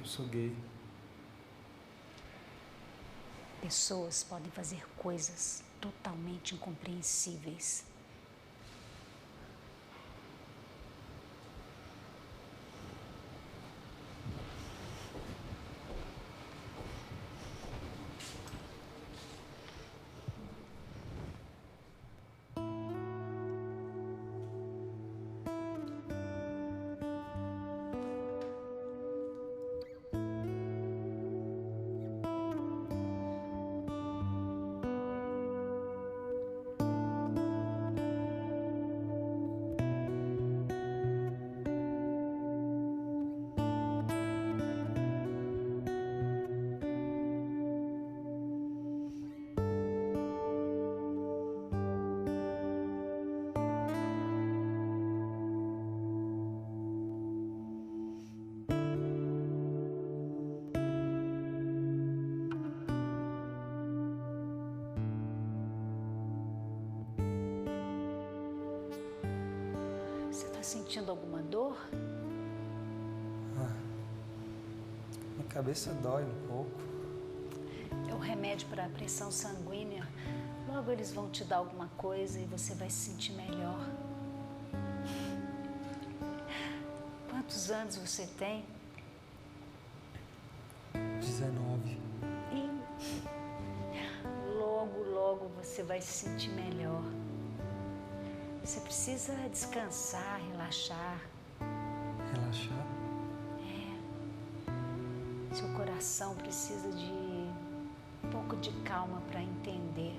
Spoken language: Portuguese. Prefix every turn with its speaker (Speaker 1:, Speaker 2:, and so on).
Speaker 1: eu sou gay.
Speaker 2: Pessoas podem fazer coisas totalmente incompreensíveis. Você está sentindo alguma dor?
Speaker 1: Minha cabeça dói um pouco.
Speaker 2: É o remédio para a pressão sanguínea. Logo eles vão te dar alguma coisa e você vai se sentir melhor. Quantos anos você tem?
Speaker 1: 19.
Speaker 2: E logo você vai se sentir melhor. Você precisa descansar, relaxar.
Speaker 1: Relaxar?
Speaker 2: Seu coração precisa de um pouco de calma para entender.